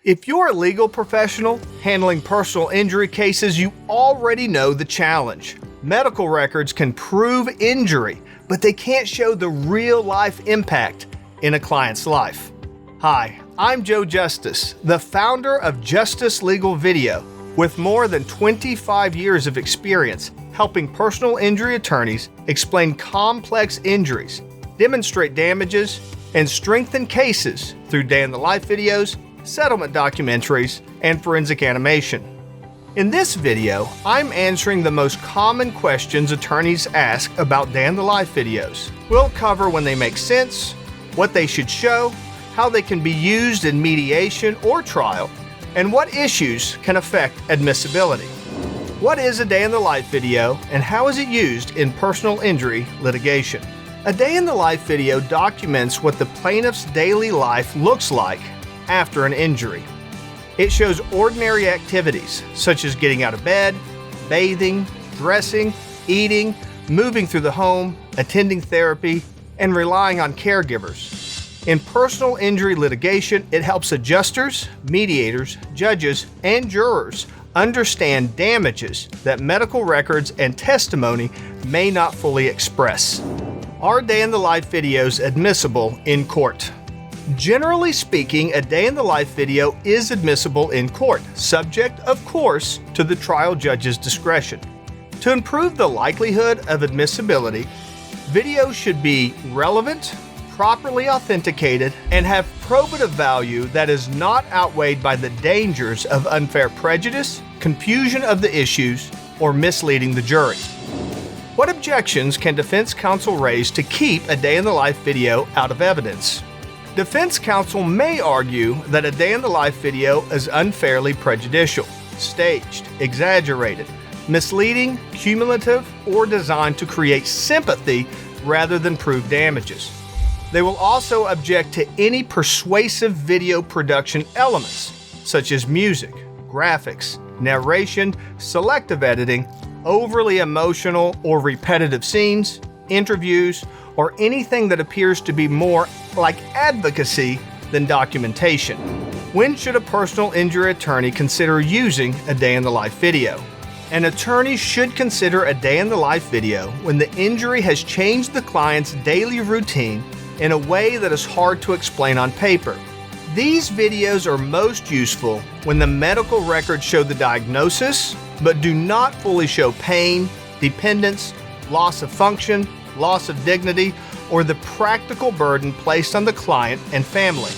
If you're a legal professional handling personal injury cases, you already know the challenge. Medical records can prove injury, but they can't show the real-life impact in a client's life. Hi, I'm Joe Justice, the founder of Justice Legal Video, with more than 25 years of experience helping personal injury attorneys explain complex injuries, demonstrate damages, and strengthen cases through day-in-the-life videos, settlement documentaries, and forensic animation. In this video, I'm answering the most common questions attorneys ask about day-in-the-life videos. We'll cover when they make sense, what they should show, how they can be used in mediation or trial, and what issues can affect admissibility. What is a day-in-the-life video, and how is it used in personal injury litigation? A day-in-the-life video documents what the plaintiff's daily life looks like after an injury. It shows ordinary activities such as getting out of bed, bathing, dressing, eating, moving through the home, attending therapy, and relying on caregivers. In personal injury litigation, it helps adjusters, mediators, judges, and jurors understand damages that medical records and testimony may not fully express. Are day-in-the-life videos admissible in court? Generally speaking, a day-in-the-life video is admissible in court, subject, of course, to the trial judge's discretion. To improve the likelihood of admissibility, videos should be relevant, properly authenticated, and have probative value that is not outweighed by the dangers of unfair prejudice, confusion of the issues, or misleading the jury. What objections can defense counsel raise to keep a day-in-the-life video out of evidence? Defense counsel may argue that a day-in-the-life video is unfairly prejudicial, staged, exaggerated, misleading, cumulative, or designed to create sympathy rather than prove damages. They will also object to any persuasive video production elements, such as music, graphics, narration, selective editing, overly emotional or repetitive scenes, interviews, or anything that appears to be more like advocacy than documentation. When should a personal injury attorney consider using a day-in-the-life video? An attorney should consider a day-in-the-life video when the injury has changed the client's daily routine in a way that is hard to explain on paper. These videos are most useful when the medical records show the diagnosis, but do not fully show pain, dependence, loss of function, loss of dignity, or the practical burden placed on the client and family.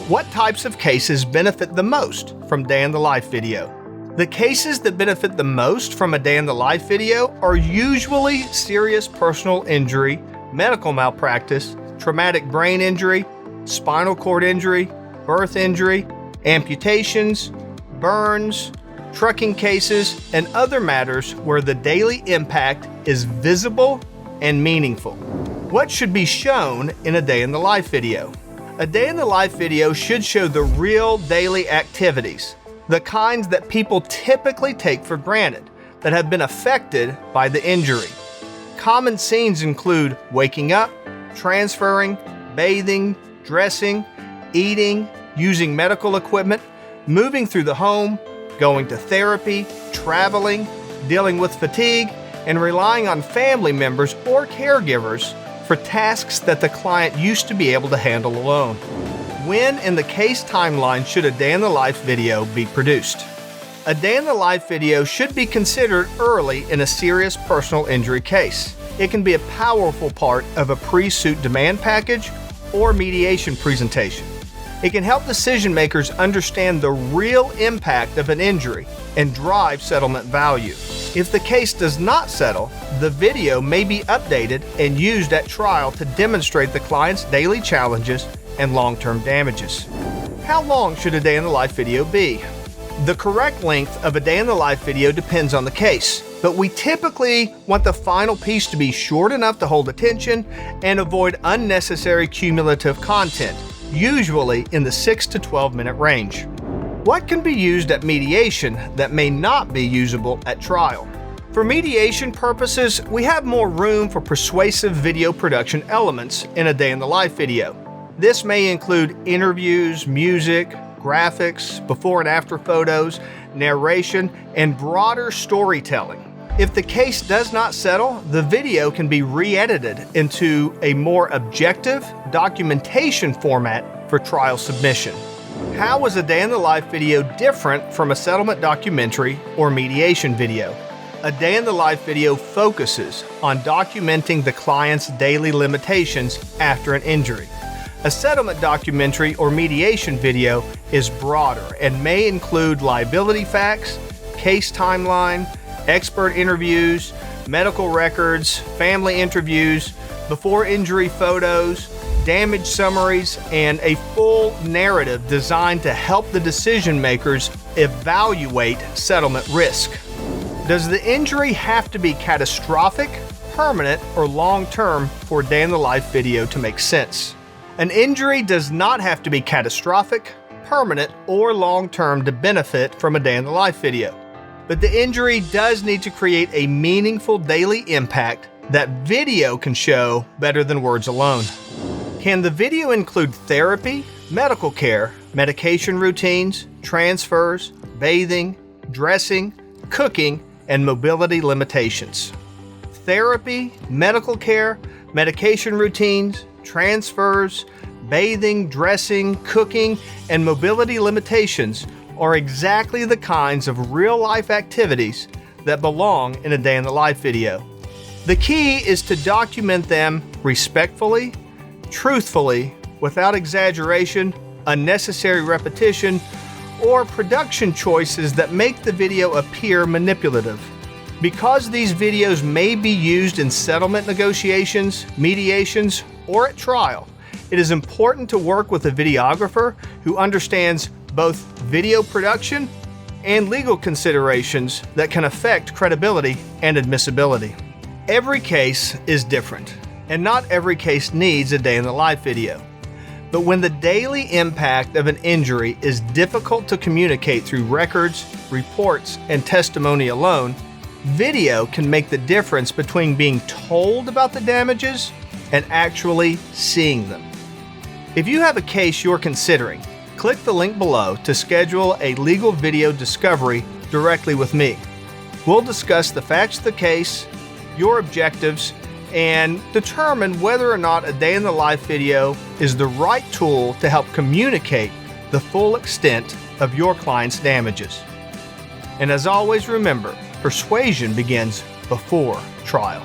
What types of cases benefit the most from day-in-the-life video? The cases that benefit the most from a day-in-the-life video are usually serious personal injury, medical malpractice, traumatic brain injury, spinal cord injury, birth injury, amputations, burns, trucking cases, and other matters where the daily impact is visible and meaningful. What should be shown in a day-in-the-life video? A day-in-the-life video should show the real daily activities, the kinds that people typically take for granted, that have been affected by the injury. Common scenes include waking up, transferring, bathing, dressing, eating, using medical equipment, moving through the home, going to therapy, traveling, dealing with fatigue, and relying on family members or caregivers for tasks that the client used to be able to handle alone. When in the case timeline should a day-in-the-life video be produced? A day-in-the-life video should be considered early in a serious personal injury case. It can be a powerful part of a pre-suit demand package or mediation presentation. It can help decision makers understand the real impact of an injury and drive settlement value. If the case does not settle, the video may be updated and used at trial to demonstrate the client's daily challenges and long-term damages. How long should a day-in-the-life video be? The correct length of a day-in-the-life video depends on the case, but we typically want the final piece to be short enough to hold attention and avoid unnecessary cumulative content, usually in the 6 to 12 minute range. What can be used at mediation that may not be usable at trial? For mediation purposes, we have more room for persuasive video production elements in a day-in-the-life video. This may include interviews, music, graphics, before and after photos, narration, and broader storytelling. If the case does not settle, the video can be re-edited into a more objective documentation format for trial submission. How is a day in the life video different from a settlement documentary or mediation video? A day in the life video focuses on documenting the client's daily limitations after an injury. A settlement documentary or mediation video is broader and may include liability facts, case timeline, expert interviews, medical records, family interviews, before injury photos, damage summaries, and a full narrative designed to help the decision makers evaluate settlement risk. Does the injury have to be catastrophic, permanent, or long-term for a day in the life video to make sense? An injury does not have to be catastrophic, permanent, or long-term to benefit from a day in the life video. But the injury does need to create a meaningful daily impact that video can show better than words alone. Can the video include therapy, medical care, medication routines, transfers, bathing, dressing, cooking, and mobility limitations? Therapy, medical care, medication routines, transfers, bathing, dressing, cooking, and mobility limitations are exactly the kinds of real-life activities that belong in a day in the life video. The key is to document them respectfully, truthfully, without exaggeration, unnecessary repetition, or production choices that make the video appear manipulative. Because these videos may be used in settlement negotiations, mediations, or at trial, it is important to work with a videographer who understands both video production and legal considerations that can affect credibility and admissibility. Every case is different, and not every case needs a day in the life video. But when the daily impact of an injury is difficult to communicate through records, reports, and testimony alone, video can make the difference between being told about the damages and actually seeing them. If you have a case you're considering, click the link below to schedule a legal video discovery directly with me. We'll discuss the facts of the case, your objectives, and determine whether or not a day in the life video is the right tool to help communicate the full extent of your client's damages. And as always, remember, persuasion begins before trial.